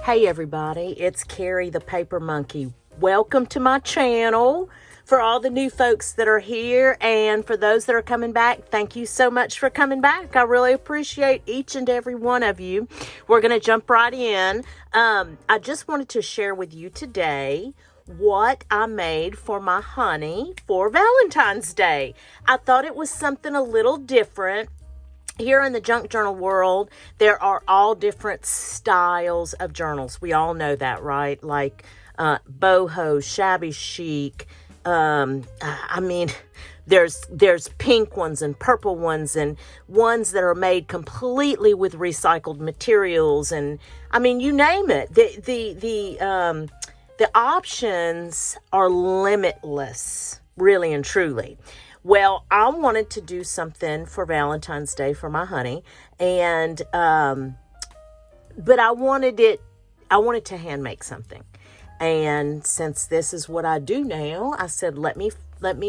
Hey everybody, it's Carrie the Paper Monkey. Welcome to my channel. For all the new folks that are here and for those that are coming back, thank you so much for coming back. I really appreciate each and every one of you. We're going to jump right in. I just wanted to share with you today what I made for my honey for Valentine's Day. I thought it was something a little different. Here in the junk journal world, there are all different styles of journals. We all know that, right? Like boho, shabby chic. There's pink ones and purple ones and ones that are made completely with recycled materials. And I mean, you name it. The options are limitless, really and truly. Well, I wanted to do something for Valentine's Day for my honey, and but I wanted to hand make something. And since this is what I do now, I said, let me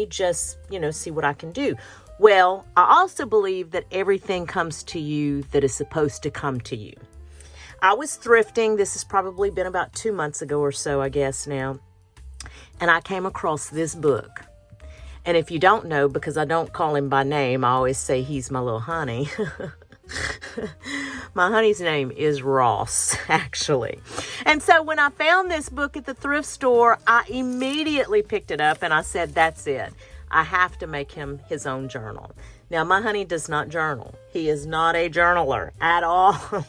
just, see what I can do. Well, I also believe that everything comes to you that is supposed to come to you. I was thrifting. This has probably been about 2 months ago or so, I guess now. And I came across this book. And if you don't know, because I don't call him by name, I always say he's my little honey. My honey's name is Ross, actually. And so when I found this book at the thrift store, I immediately picked it up and I said, that's it. I have to make him his own journal. Now, my honey does not journal. He is not a journaler at all.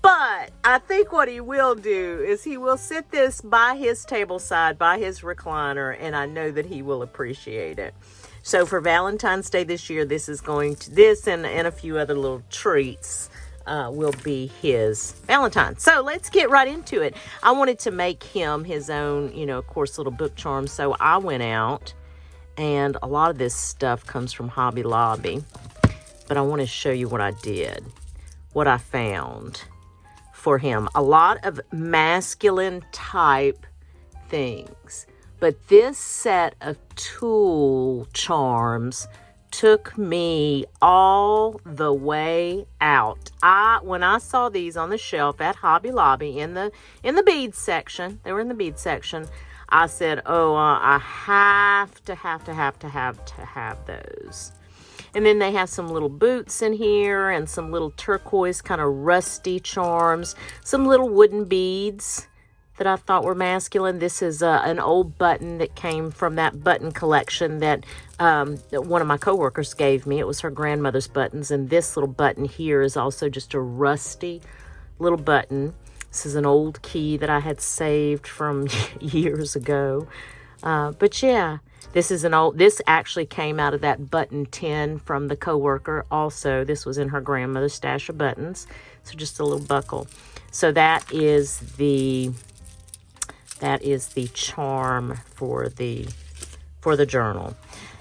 But I think what he will do is he will sit this by his table side, by his recliner, and I know that he will appreciate it. So for Valentine's Day this year, this and a few other little treats will be his Valentine. So let's get right into it. I wanted to make him his own, of course, little book charm. So I went out, and a lot of this stuff comes from Hobby Lobby. But I want to show you what I did, what I found for him. A lot of masculine type things. But this set of tulle charms took me all the way out. When I saw these on the shelf at Hobby Lobby in the beads section, they were in the beads section, I said, I have to have those. And then they have some little boots in here and some little turquoise kind of rusty charms, some little wooden beads that I thought were masculine. This is an old button that came from that button collection that one of my coworkers gave me. It was her grandmother's buttons. And this little button here is also just a rusty little button. This is an old key that I had saved from years ago. But yeah. This actually came out of that button tin from the coworker. Also, this was in her grandmother's stash of buttons. So just a little buckle. So that is the charm for the journal.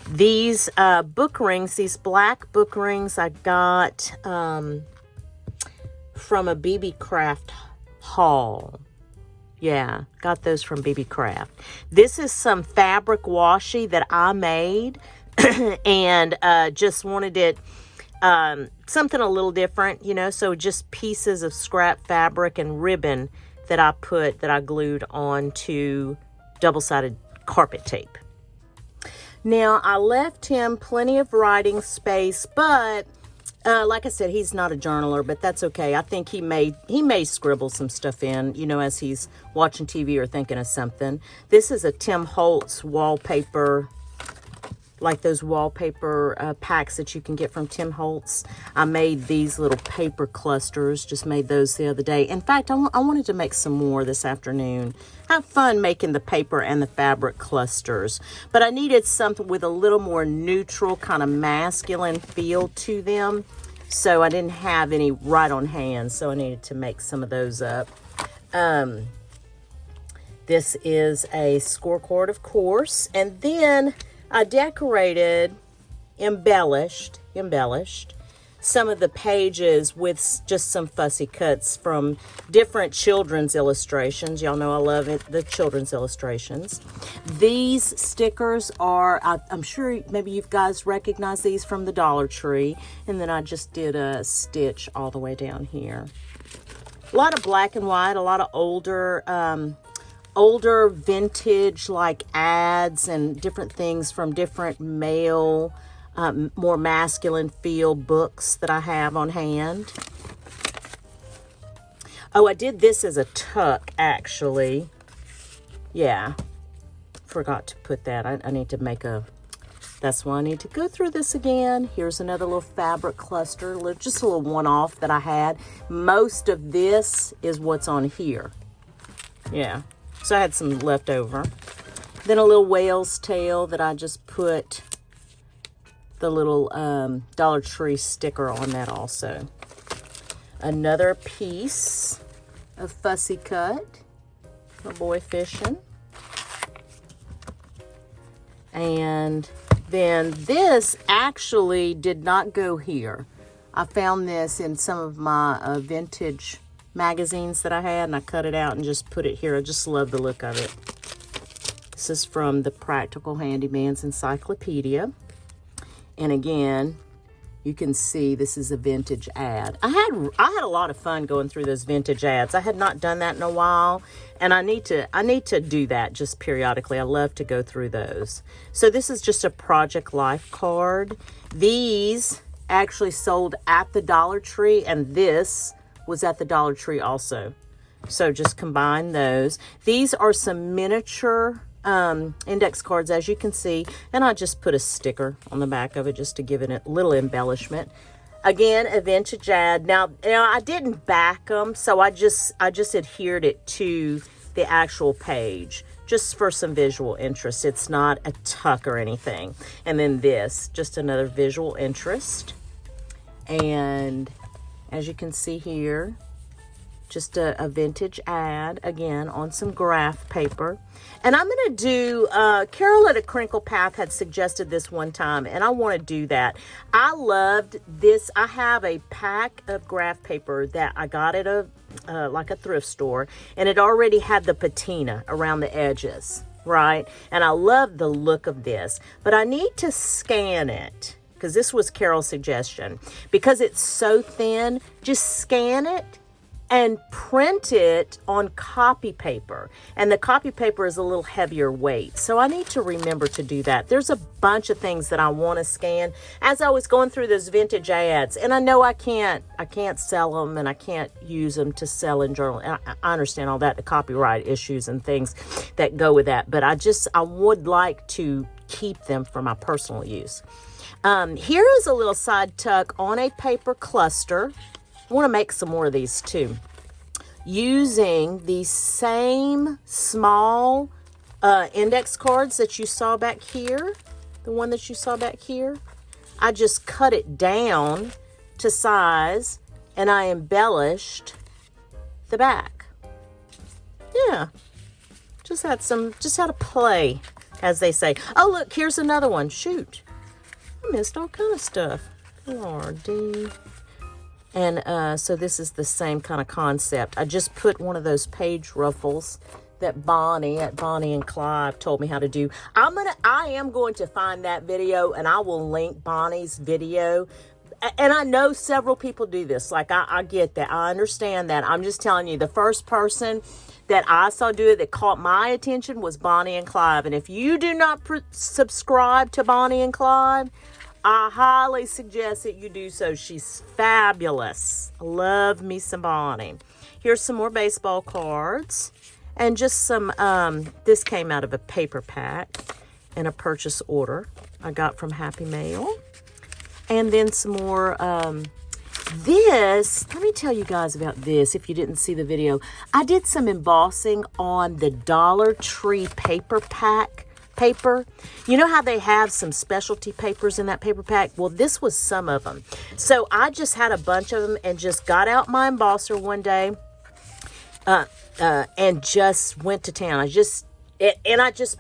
These book rings, these black book rings I got from a BB Craft haul. Yeah, got those from BB Craft. This is some fabric washi that I made and just wanted it something a little different, so just pieces of scrap fabric and ribbon that I glued onto double-sided carpet tape. Now, I left him plenty of writing space, but like I said, he's not a journaler, but that's okay. I think he may scribble some stuff in, as he's watching TV or thinking of something. This is a Tim Holtz wallpaper, like those wallpaper packs that you can get from Tim Holtz. I made these little paper clusters, just made those the other day. In fact, I wanted to make some more this afternoon. Have fun making the paper and the fabric clusters. But I needed something with a little more neutral, kind of masculine feel to them. So I didn't have any right on hand, so I needed to make some of those up. This is a scorecard, of course. And then I decorated, embellished some of the pages with just some fussy cuts from different children's illustrations. Y'all know I love it, the children's illustrations. These stickers are, I'm sure maybe you guys recognize these from the Dollar Tree. And then I just did a stitch all the way down here. A lot of black and white, a lot of older vintage like ads and different things from different male, more masculine feel books that I have on hand. Oh, I did this as a tuck, actually. Yeah, forgot to put that. I need to make a, that's why I need to go through this again. Here's another little fabric cluster, just a little one-off that I had. Most of this is what's on here. Yeah, so I had some left over. Then a little whale's tail that I just put the little Dollar Tree sticker on that also. Another piece of Fussy Cut, my boy fishing. And then this actually did not go here. I found this in some of my vintage magazines that I had, and I cut it out and just put it here. I just love the look of it. This is from the Practical Handyman's Encyclopedia. And again, you can see this is a vintage ad. I had a lot of fun going through those vintage ads. I had not done that in a while, and I need to do that just periodically. I love to go through those. So this is just a Project Life card. These actually sold at the Dollar Tree, and this was at the Dollar Tree also. So just combine those. These are some miniature index cards, as you can see, and I just put a sticker on the back of it just to give it a little embellishment. Again, a vintage ad. Now I didn't back them, so I just adhered it to the actual page just for some visual interest. It's not a tuck or anything. And then this, just another visual interest. And as you can see here, just a vintage ad, again, on some graph paper. And I'm going to do, Carol at A Crinkle Path had suggested this one time, and I want to do that. I loved this. I have a pack of graph paper that I got at like a thrift store, and it already had the patina around the edges, right? And I love the look of this, but I need to scan it, because this was Carol's suggestion. Because it's so thin, just scan it and print it on copy paper. And the copy paper is a little heavier weight. So I need to remember to do that. There's a bunch of things that I want to scan as I was going through those vintage ads. And I know I can't sell them, and I can't use them to sell in journal. And I understand all that, the copyright issues and things that go with that. But I would like to keep them for my personal use. Here is a little side tuck on a paper cluster. I want to make some more of these too. Using the same small index cards that you saw back here, the one that you saw back here, I just cut it down to size and I embellished the back. Yeah, just had a play, as they say. Oh, look, here's another one. Shoot, I missed all kind of stuff. Lordy. And so this is the same kind of concept. I just put one of those page ruffles that Bonnie at Bonnie and Clive told me how to do. I am going to find that video, and I will link Bonnie's video. And I know several people do this. Like, I get that. I understand that. I'm just telling you, the first person that I saw do it that caught my attention was Bonnie and Clive. And if you do not subscribe to Bonnie and Clive, I highly suggest that you do so. She's fabulous. I love me some Bonnie. Here's some more baseball cards. And just some, this came out of a paper pack and a purchase order I got from Happy Mail. And then some more, this, let me tell you guys about this if you didn't see the video. I did some embossing on the Dollar Tree paper pack. Paper. You know how they have some specialty papers in that paper pack? Well, this was some of them. So I just had a bunch of them and just got out my embosser one day and just went to town. I just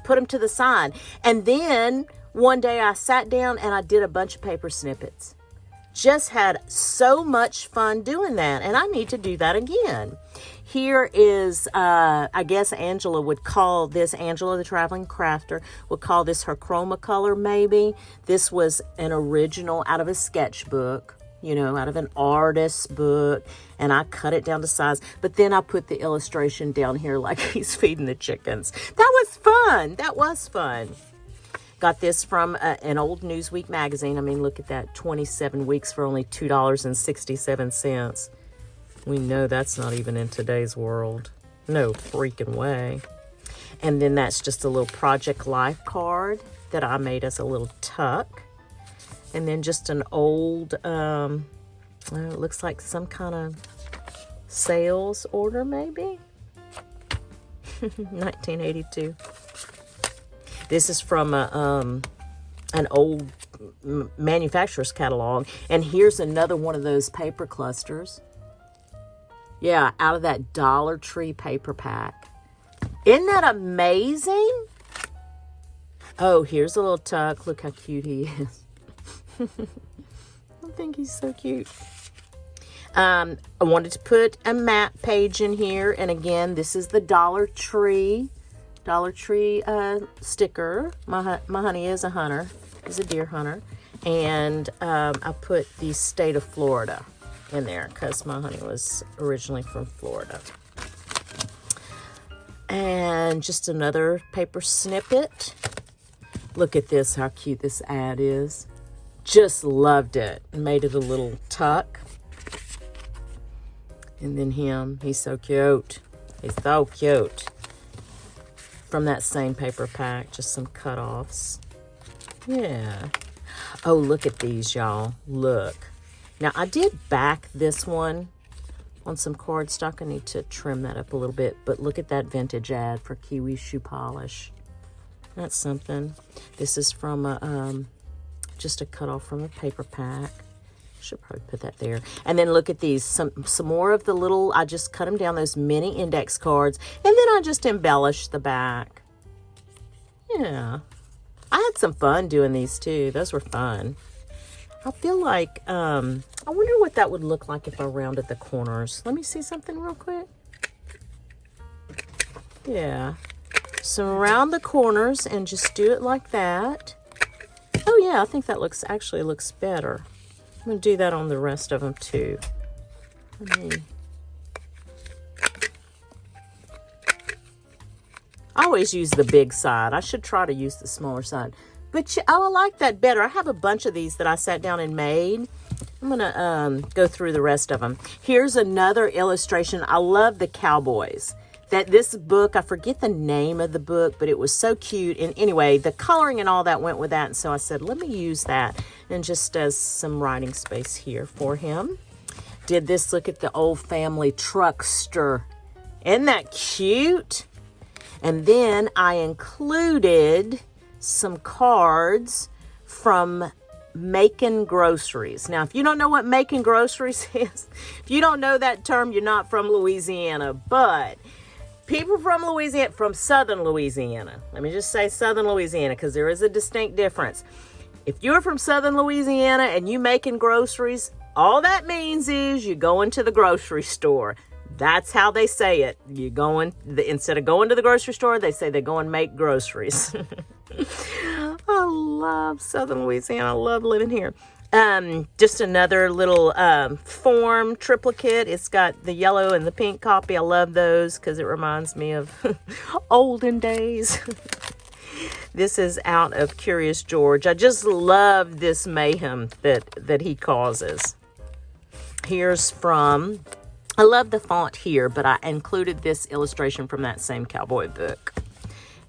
put them to the side. And then one day I sat down and I did a bunch of paper snippets. Just had so much fun doing that, and I need to do that again. Here is, I guess Angela would call this, Angela the Traveling Crafter, would call this her chroma color maybe. This was an original out of a sketchbook. you know, out of an artist's book, and I cut it down to size. But then I put the illustration down here like he's feeding the chickens. That was fun. That was fun. Got this from an old Newsweek magazine. I mean, look at that, 27 weeks for only $2.67. We know that's not even in today's world. No freaking way. And then that's just a little Project Life card that I made as a little tuck. And then just an old, it looks like some kind of sales order maybe. 1982. This is from an old manufacturer's catalog. And here's another one of those paper clusters. Yeah, out of that Dollar Tree paper pack. Isn't that amazing? Oh, here's a little tuck. Look how cute he is. I think he's so cute. I wanted to put a map page in here. And again, this is the Dollar Tree sticker. My honey is a hunter. He's a deer hunter. And I put the state of Florida in there because my honey was originally from Florida. And just another paper snippet. Look at this, how cute this ad is. Just loved it. Made it a little tuck. And then him, he's so cute. He's so cute. From that same paper pack, just some cut-offs. Yeah. Oh, look at these, y'all. Look. Now, I did back this one on some cardstock. I need to trim that up a little bit. But look at that vintage ad for Kiwi shoe polish. That's something. This is from just a cutoff from a paper pack. Should probably put that there. And then look at these. Some more of the little, I just cut them down, those mini index cards. And then I just embellished the back. Yeah. I had some fun doing these too. Those were fun. I feel like, I wonder what that would look like if I rounded the corners. Let me see something real quick. Yeah. So round the corners and just do it like that. Oh yeah, I think that actually looks better. I'm going to do that on the rest of them too. I always use the big side. I should try to use the smaller side. But I like that better. I have a bunch of these that I sat down and made. I'm going to go through the rest of them. Here's another illustration. I love the cowboys. This book, I forget the name of the book, but it was so cute. And anyway, the coloring and all that went with that. And so I said, let me use that. And just as some writing space here for him. Did this, look at the old family truckster. Isn't that cute? And then I included some cards from Macon Groceries. Now, if you don't know what Macon Groceries is, if you don't know that term, you're not from Louisiana. But people from Louisiana, from southern Louisiana, let me just say southern Louisiana because there is a distinct difference. If you're from southern Louisiana and you making groceries, all that means is you go into the grocery store. That's how they say it. Instead of going to the grocery store, they say they go and make groceries. I love southern Louisiana. I love living here. Just another little form triplicate. It's got the yellow and the pink copy. I love those because it reminds me of olden days. This is out of Curious George. I just love this mayhem that he causes. Here's from, I love the font here, but I included this illustration from that same cowboy book.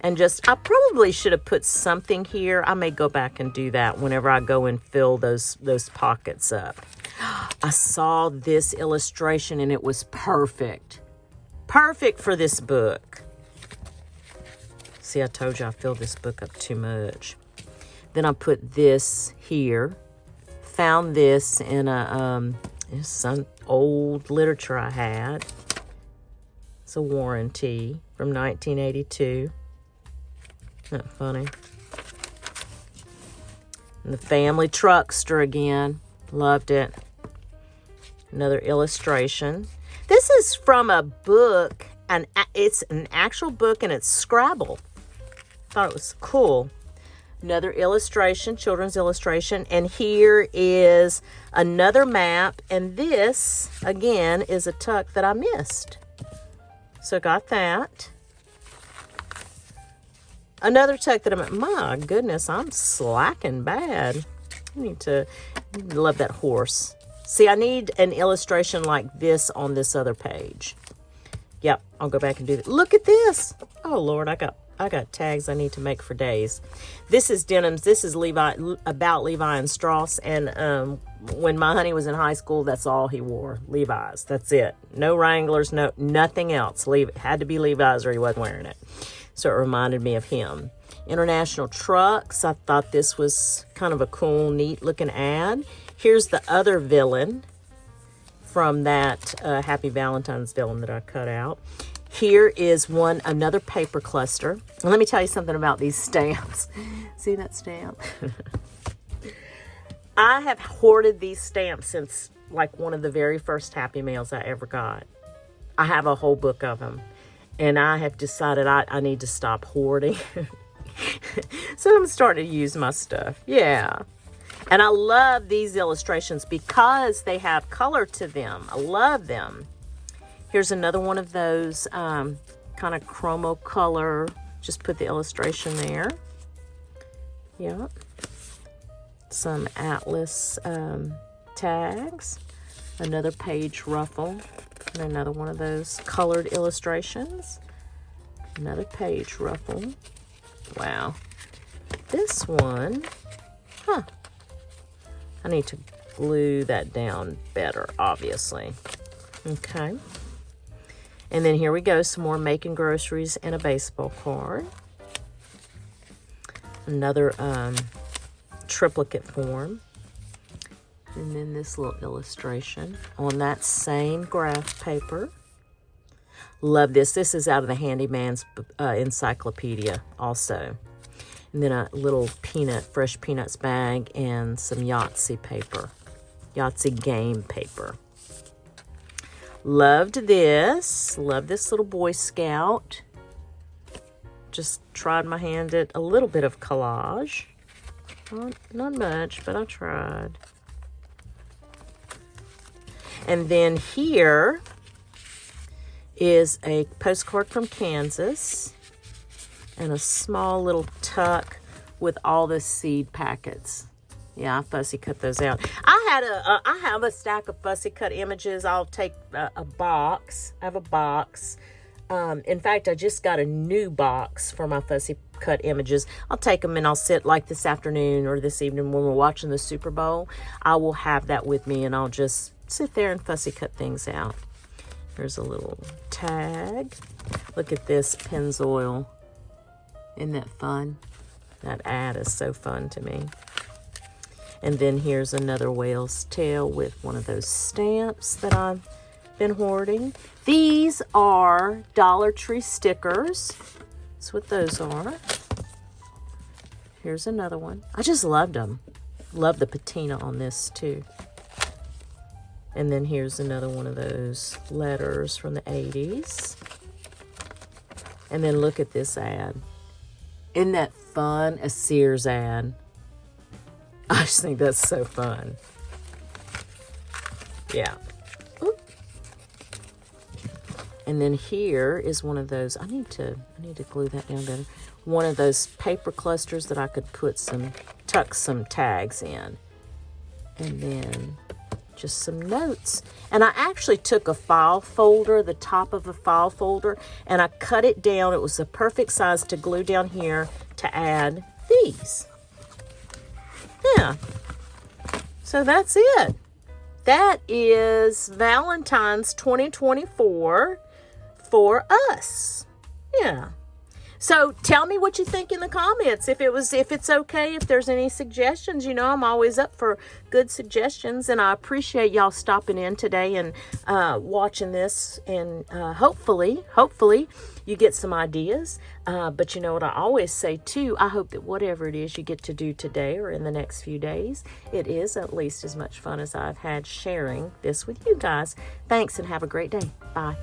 And I probably should have put something here. I may go back and do that whenever I go and fill those pockets up. I saw this illustration and it was perfect. Perfect for this book. See, I told you I filled this book up too much. Then I put this here. Found this in some old literature I had. It's a warranty from 1982. Isn't that funny? And the family truckster again. Loved it. Another illustration. This is from a book, it's an actual book and it's Scrabble. Thought it was cool. Another illustration, children's illustration. And here is another map. And this, again, is a tuck that I missed. So got that. Another tuck that my goodness, I'm slacking bad. I love that horse. See, I need an illustration like this on this other page. Yep, I'll go back and do that. Look at this. Oh, Lord, I got tags I need to make for days. This is Denims. This is about Levi and Strauss. And when my honey was in high school, that's all he wore. Levi's. That's it. No Wranglers, nothing else. It had to be Levi's or he wasn't wearing it. So it reminded me of him. International Trucks. I thought this was kind of a cool, neat looking ad. Here's the other villain from that Happy Valentine's villain that I cut out. Here is another paper cluster. And let me tell you something about these stamps. See that stamp? I have hoarded these stamps since like one of the very first Happy Mails I ever got. I have a whole book of them. And I have decided I need to stop hoarding. So I'm starting to use my stuff. Yeah. And I love these illustrations because they have color to them. I love them. Here's another one of those kind of chromo color. Just put the illustration there. Yeah. Some Atlas tags. Another page ruffle. And another one of those colored illustrations. Another page ruffle. Wow. This one, I need to glue that down better, obviously. Okay. And then here we go, some more making groceries and a baseball card. Another triplicate form. And then this little illustration on that same graph paper. Love this. This is out of the Handyman's encyclopedia also. And then a little fresh peanuts bag and some Yahtzee paper. Yahtzee game paper. Loved this. Love this little Boy Scout. Just tried my hand at a little bit of collage. Not much, but I tried. And then here is a postcard from Kansas and a small little tuck with all the seed packets. Yeah, I fussy cut those out. I have a stack of fussy cut images. I'll take a box. I have a box. In fact, I just got a new box for my fussy cut images. I'll take them and I'll sit like this afternoon or this evening when we're watching the Super Bowl. I will have that with me and I'll just sit there and fussy cut things out. Here's a little tag. Look at this Pennzoil. Isn't that fun? That ad is so fun to me. And then here's another whale's tail with one of those stamps that I've been hoarding. These are Dollar Tree stickers. That's what those are. Here's another one. I just loved them. Love the patina on this too. And then here's another one of those letters from the 80s. And then look at this ad. Isn't that fun? A Sears ad. I just think that's so fun. Yeah. Oop. And then here is one of those. I need to glue that down better. One of those paper clusters that I could tuck some tags in. And then just some notes. And I actually took a file folder, the top of a file folder, and I cut it down. It was the perfect size to glue down here to add these. Yeah. So that's it. That is Valentine's 2024 for us. Yeah. So tell me what you think in the comments. If it's okay, if there's any suggestions, I'm always up for good suggestions. And I appreciate y'all stopping in today and watching this. And hopefully you get some ideas. But you know what I always say too, I hope that whatever it is you get to do today or in the next few days, it is at least as much fun as I've had sharing this with you guys. Thanks and have a great day. Bye.